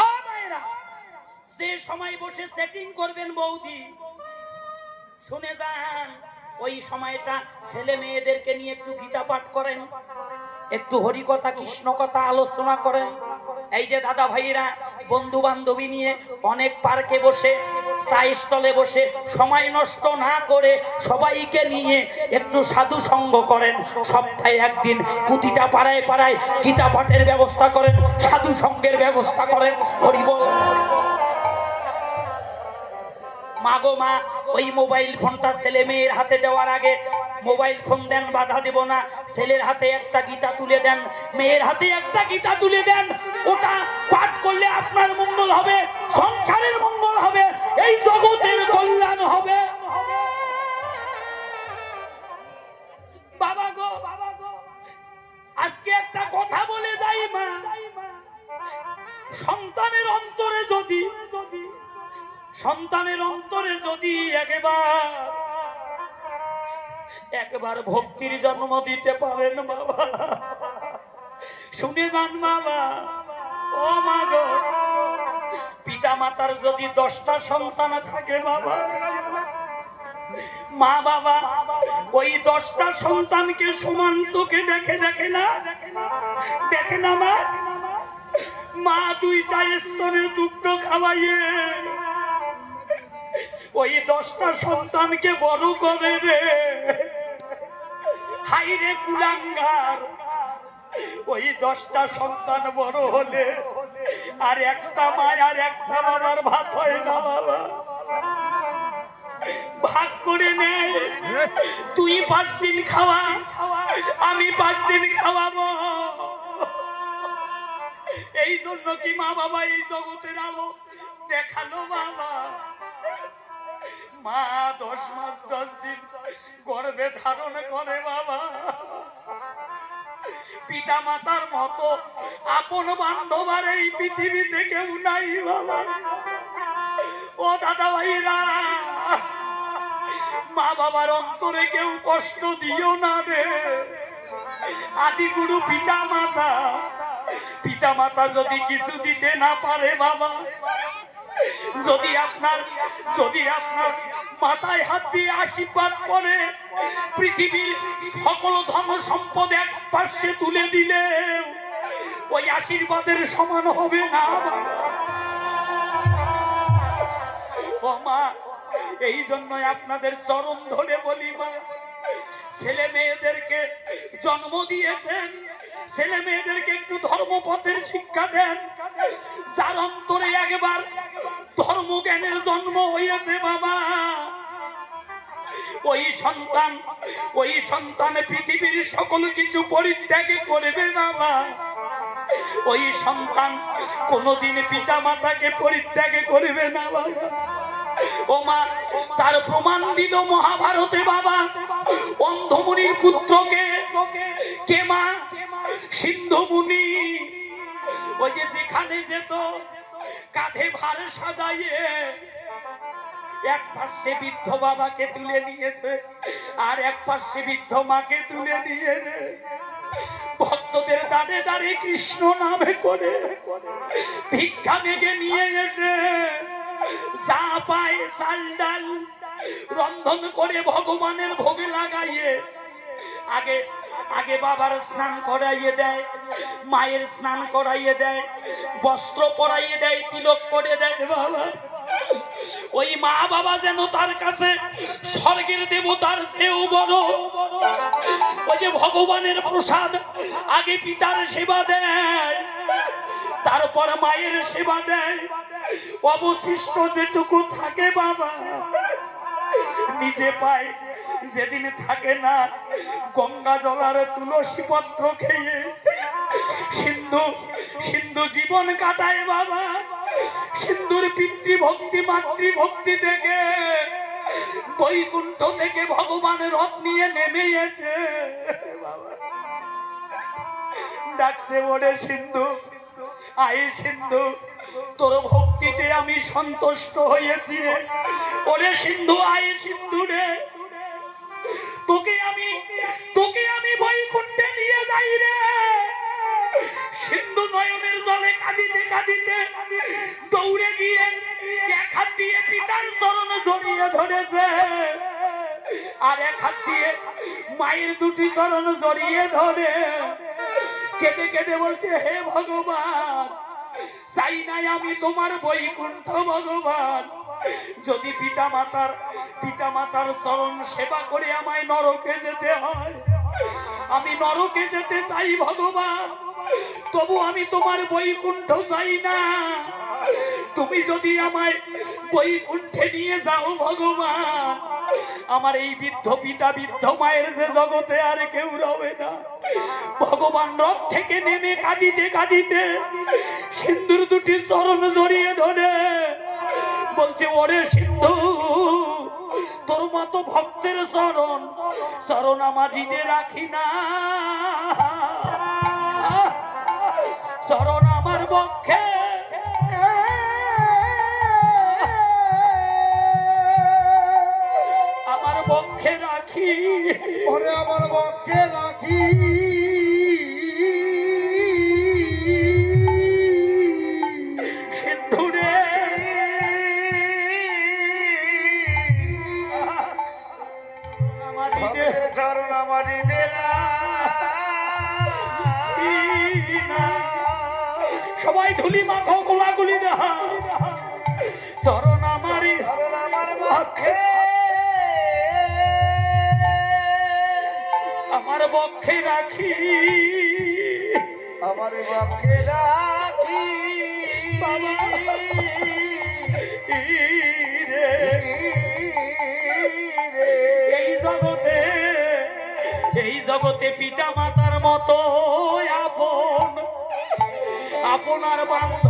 ও ভাইরা, যে সময় বসে সেটিং করবেন বৌদি, শুনে যান, ওই সময়টা ছেলে মেয়েদেরকে নিয়ে একটু গীতা পাঠ করেন, একটু হরিকথা কৃষ্ণ কথা আলোচনা করেন। এই যে দাদা ভাইরা বন্ধু বান্ধবী নিয়ে অনেক পার্কে বসে, চা স্টলে বসে সময় নষ্ট না করে সবাইকে নিয়ে একটু সাধু সঙ্গ করেন। সপ্তাহে একদিন প্রতিটা পাড়ায় পাড়ায় গীতা পাঠের ব্যবস্থা করেন, সাধু সঙ্গের ব্যবস্থা করেন। হরি বল। মা গো মা, ওই মোবাইল ফোনটা ছেলে মেয়ের হাতে দেওয়ার আগে মোবাইল ফোন দেন, বাধা দেব না। ছেলের হাতে একটা গীতা তুলে দেন, মেয়ের হাতে একটা গীতা তুলে দেন। ওটা পাঠ করলে আপনার মঙ্গল হবে, সংসারের মঙ্গল হবে, এই জগতের কল্যাণ হবে। বাবা গো, আজকে একটা কথা বলে যাই মা, সন্তানের অন্তরে যদি একবার ভক্তির জন্ম দিতে পারেন বাবা, শুনে যান বাবা। ও মা গো, পিতা মাতার যদি 10টা সন্তান থাকে বাবা, মা বাবা ওই 10টা সন্তানকে সমান চোখে দেখে না মা 2টা স্তনের দুগ্ধ খাওয়াইয়ে ওই 10টা সন্তানকে বড় করে রে। হাইরে কুলাঙ্গার, ওই 10টা সন্তান বড় হলে আর একটা মা আর একটা বাবার ভাত হয় না বাবা, ভাগ করে নেয়। তুই 5 দিন খাওয়া, আমি 5 দিন খাওয়াবো। এই জন্য কি মা বাবা এই জগতের আলো দেখালো বাবা। মা 10 মাস 10 দিন গর্ভে ধারণ করে বাবা। পিতা মাতার মতো আপন বান্ধব আর এই পৃথিবীতে কেউ নাই বাবা। ও দাদা ভাইরা, মা বাবার অন্তরে কেউ কষ্ট দিও না রে। আদিগুরু পিতা মাতা যদি কিছু দিতে না পারে বাবা, যদি আপনার মাথায় হাত দিয়ে আশীর্বাদ করে পৃথিবীর সকল ধন সম্পদ এক পাশে তুলে দিলে ওই আশীর্বাদের সমান হবে না ও মা। এই জন্যই আপনাদের চরণ ধরে বলি মা, ছেলে মেয়েদেরকে জন্ম দিয়েছেন, ছেলে মেয়েদেরকে একটু ধর্মপথের শিক্ষা দেন। যার অন্তরে একবার ধর্মজ্ঞানের জন্ম হয়েছে বাবা, ওই সন্তান পৃথিবীর সকল কিছু পরিত্যাগ করবে বাবা। ওই সন্তান কোনদিন পিতা মাতাকে পরিত্যাগ করবে না বাবা। ও মা, তার প্রমাণ দিল মহাভারতে বাবা। অন্ধমুনির পুত্রকে কে মা? সিন্ধু মুনি। ওই যে যেখানে যেত কাঁধে ভার সাজাইয়ে এক পাশে বৃদ্ধ বাবাকে তুলে নিয়েছে আর এক পাশে বৃদ্ধ মাকে তুলে নিয়ে রে ভক্তদের দাঁড়ে দাঁড়ে কৃষ্ণ নামে করে ভিক্ষা মেঘে নিয়ে এসে যা পায় চাল ডাল রন্ধন করে ভগবানের ভোগে লাগাইয়ে আগে বাবার স্নান করাইয়ে দেয়, মায়ের স্নান করাইয়ে দেয়, বস্ত্র পরাইয়ে দেয়, তিলক করে দেয় বাবা। ওই মা বাবা যেন তার কাছে স্বর্গের দেবতার চেয়েও বড়। ওই যে ভগবানের প্রসাদ, আগে পিতার সেবা দেয়, তারপর মায়ের সেবা দেয়, অবশিষ্ট যেটুকু থাকে বাবা নিজে পায়। যেদিন থাকে না গঙ্গা জলার তুলসী পত্র খেয়ে সিন্ধু জীবন কাটায় বাবা। সিন্ধুর পিতৃভক্তি মাতৃভক্তি থেকে বৈকুণ্ঠ থেকে ভগবানের রথ নিয়ে নেমে এসে বাবা ডাকছে, ওরে সিন্ধু, আয় সিন্ধু, তোর ভক্তিতে আমি সন্তুষ্ট হয়েছি রে। ওরে সিন্ধু, আয় সিন্ধু রে, তোকে আমি বৈকুণ্ঠে নিয়ে যাই রে। সিন্ধু নয়নের জলে বলে কাঁদিতে কাঁদিতে দৌড়ে গিয়ে এক হাত দিয়ে পিতার চরণ জড়িয়ে ধরেছে, আর এক হাত দিয়ে মায়ের দুটি চরণ জড়িয়ে ধরে কেঁদে কেঁদে বলছে, হে ভগবান, চাই নাই আমি তোমার বৈকুণ্ঠ ভগবান, যদি পিতা মাতার চরণ সেবা করে আমায় নরকে যেতে হয়, আমি নরকে যেতে চাই ভগবান, তবু আমি তোমার বৈকুণ্ঠ চাই না। তুমি যদি আমায় বৈকুণ্ঠে নিয়ে যাও ভগবান, আমার এই বৃদ্ধ পিতা বৃদ্ধ মায়ের যে জগতে আর কেউ রবে না। ভগবান রথ থেকে নেমে কাঁদিতে কাঁদিতে সিন্ধুর দুটি চরণ জড়িয়ে ধরে বলছে, ওরে সিন্ধু, তোর মতো ভক্তের চরণ আমার হৃদয়ে রাখি না, চরণ আমার বক্ষে রাখি, ওরে আমার বক্ষে রাখি, সিন্ধুরে চরণ আমার হৃদয়ে সবাই ধুলি মাখো গোলাগুলি দেখা, চরণ আমার বক্ষে আমার বক্ষে রাখি, আমার বক্ষে রাখি বাবা এই জগতে পিতা মাতার মতো আপনার বান্ধব